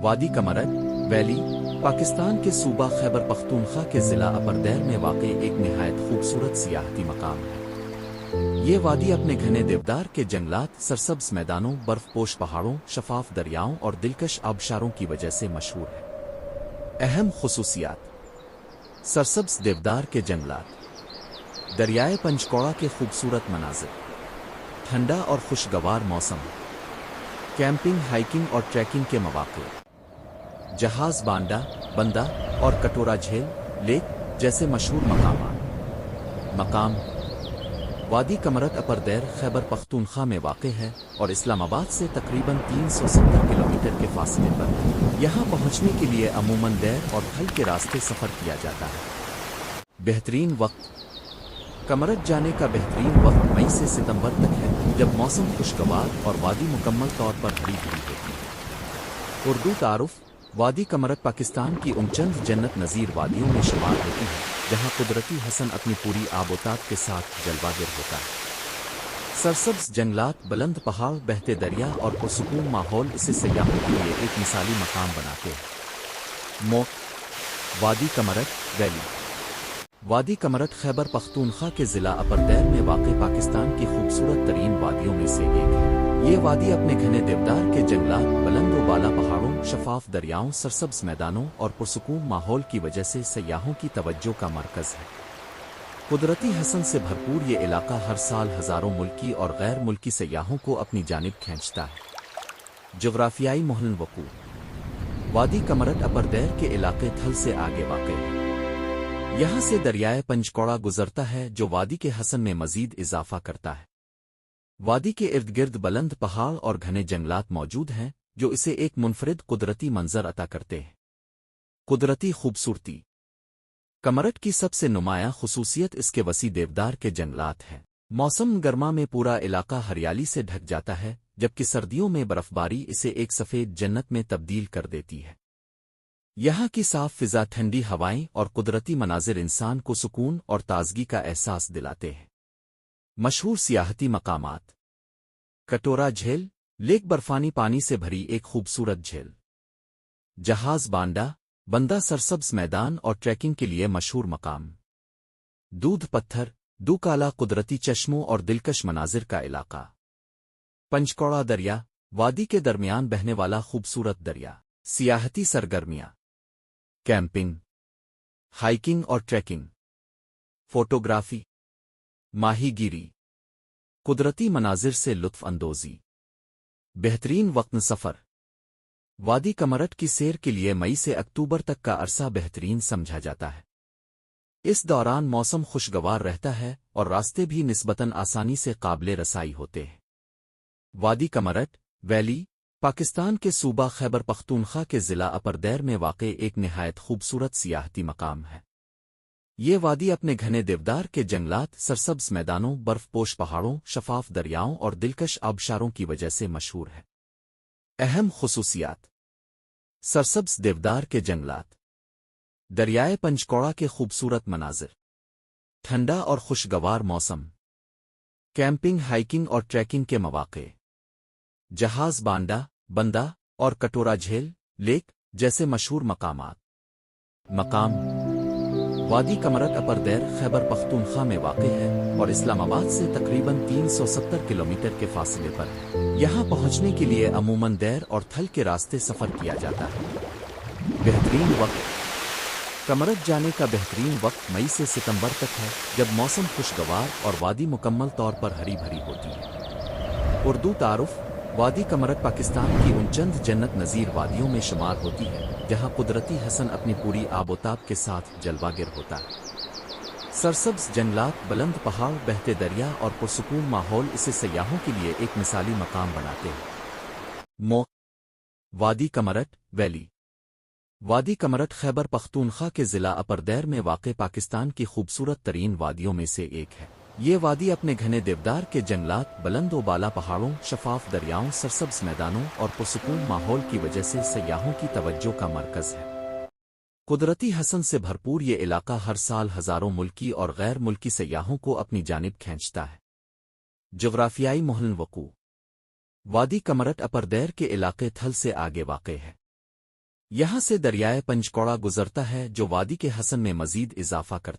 وادی کمرٹ ویلی پاکستان کے صوبہ خیبر پختونخوا کے ضلع اپردیر میں واقع ایک نہایت خوبصورت سیاحتی مقام ہے۔ یہ وادی اپنے گھنے دیودار کے جنگلات، سرسبز میدانوں، برف پوش پہاڑوں، شفاف دریاؤں اور دلکش آبشاروں کی وجہ سے مشہور ہے۔ اہم خصوصیات: سرسبز دیودار کے جنگلات، دریائے پنچکوڑا کے خوبصورت مناظر، ٹھنڈا اور خوشگوار موسم، کیمپنگ، ہائیکنگ اور ٹریکنگ کے مواقع، جہاز بانڈا، بندہ اور کٹورا جھیل لیک جیسے مشہور مقام۔ وادی کمرٹ اپردیر خیبر پختونخوا میں واقع ہے اور اسلام آباد سے تقریباً 370 کلومیٹر کے فاصلے پر ہے۔ یہاں پہنچنے کے لیے عموماً دیر اور پھل کے راستے سفر کیا جاتا ہے۔ بہترین وقت: کمرٹ جانے کا بہترین وقت مئی سے ستمبر تک ہے، جب موسم خوشگوار اور وادی مکمل طور پر ہری بھری ہوتی ہے۔ اردو تعارف: وادی کمرٹ پاکستان کی ان چند جنت نظیر وادیوں میں شمار ہوتی ہے جہاں قدرتی حسن اپنی پوری آبوتاب کے ساتھ جلوہ گر ہوتا ہے۔ سرسبز جنگلات، بلند پہاڑ، بہتے دریا اور پرسکون ماحول اسے سیاحوں کے لیے ایک مثالی مقام بناتے ہیں۔ وادی کمرٹ ویلی وادی کمرٹ خیبر پختونخوا کے ضلع اپردیر میں واقع پاکستان کی خوبصورت ترین وادیوں میں سے ایک ہے۔ یہ وادی اپنے گھنے دیودار کے جنگلات، بلند و بالا پہاڑوں، شفاف دریاؤں، سرسبز میدانوں اور پرسکون ماحول کی وجہ سے سیاحوں کی توجہ کا مرکز ہے۔ قدرتی حسن سے بھرپور یہ علاقہ ہر سال ہزاروں ملکی اور غیر ملکی سیاحوں کو اپنی جانب کھینچتا ہے۔ جغرافیائی محل وقوع: وادی کمرٹ اپردیر کے علاقے تھل سے آگے واقع ہے۔ یہاں سے دریائے پنچکوڑا گزرتا ہے جو وادی کے حسن میں مزید اضافہ کرتا ہے۔ وادی کے ارد گرد بلند پہاڑ اور گھنے جنگلات موجود ہیں جو اسے ایک منفرد قدرتی منظر عطا کرتے ہیں۔ قدرتی خوبصورتی: کمرٹ کی سب سے نمایاں خصوصیت اس کے وسیع دیودار کے جنگلات ہیں۔ موسم گرما میں پورا علاقہ ہریالی سے ڈھک جاتا ہے، جبکہ سردیوں میں برف باری اسے ایک سفید جنت میں تبدیل کر دیتی ہے۔ یہاں کی صاف فضا، ٹھنڈی ہوائیں اور قدرتی مناظر انسان کو سکون اور تازگی کا احساس دلاتے ہیں۔ مشہور سیاحتی مقامات: کٹورا جھیل لیک، برفانی پانی سے بھری ایک خوبصورت جھیل، جہاز بانڈا بندہ، سرسبز میدان اور ٹریکنگ کے لیے مشہور مقام، دودھ پتھر دو کالا، قدرتی چشموں اور دلکش مناظر کا علاقہ، پنچکوڑا دریا وادی کے درمیان بہنے والا خوبصورت دریا۔ سیاحتی سرگرمیاں: کیمپنگ، ہائیکنگ اور ٹریکنگ، فوٹوگرافی، ماہی گیری، قدرتی مناظر سے لطف اندوزی۔ بہترین وقت سفر: وادی کمرٹ کی سیر کے لیے مئی سے اکتوبر تک کا عرصہ بہترین سمجھا جاتا ہے۔ اس دوران موسم خوشگوار رہتا ہے اور راستے بھی نسبتاً آسانی سے قابل رسائی ہوتے ہیں۔ وادی کمرٹ ویلی پاکستان کے صوبہ خیبر پختونخوا کے ضلع اپردیر میں واقع ایک نہایت خوبصورت سیاحتی مقام ہے۔ یہ وادی اپنے گھنے دیودار کے جنگلات، سرسبز میدانوں، برف پوش پہاڑوں، شفاف دریاؤں اور دلکش آبشاروں کی وجہ سے مشہور ہے۔ اہم خصوصیات: سرسبز دیودار کے جنگلات، دریائے پنچکوڑا کے خوبصورت مناظر، ٹھنڈا اور خوشگوار موسم، کیمپنگ، ہائیکنگ اور ٹریکنگ کے مواقع، جہاز بانڈا بندہ اور کٹورا جھیل لیک جیسے مشہور مقام۔ وادی کمرٹ اپردیر خیبر پختونخوا میں واقع ہے اور اسلام آباد سے تقریباً 370 کلومیٹر کے فاصلے پر ہے۔ یہاں پہنچنے کے لیے عموماً دیر اور تھل کے راستے سفر کیا جاتا ہے۔ بہترین وقت: کمرٹ جانے کا بہترین وقت مئی سے ستمبر تک ہے، جب موسم خوشگوار اور وادی مکمل طور پر ہری بھری ہوتی ہے۔ اردو تعارف: وادی کمرٹ پاکستان کی ان چند جنت نظیر وادیوں میں شمار ہوتی ہے جہاں قدرتی حسن اپنی پوری آبوتاب کے ساتھ جلوہ گر ہوتا ہے۔ سرسبز جنگلات، بلند پہاڑ، بہتے دریا اور پرسکون ماحول اسے سیاحوں کے لیے ایک مثالی مقام بناتے ہیں۔ وادی کمرٹ ویلی وادی کمرٹ خیبر پختونخوا کے ضلع اپردیر میں واقع پاکستان کی خوبصورت ترین وادیوں میں سے ایک ہے۔ یہ وادی اپنے گھنے دیودار کے جنگلات، بلند و بالا پہاڑوں، شفاف دریاؤں، سرسبز میدانوں اور پرسکون ماحول کی وجہ سے سیاحوں کی توجہ کا مرکز ہے۔ قدرتی حسن سے بھرپور یہ علاقہ ہر سال ہزاروں ملکی اور غیر ملکی سیاحوں کو اپنی جانب کھینچتا ہے۔ جغرافیائی محل وقوع: وادی کمرٹ اپردیر کے علاقے تھل سے آگے واقع ہے۔ یہاں سے دریائے پنجکوڑا گزرتا ہے جو وادی کے حسن میں مزید اضافہ کرتا ہے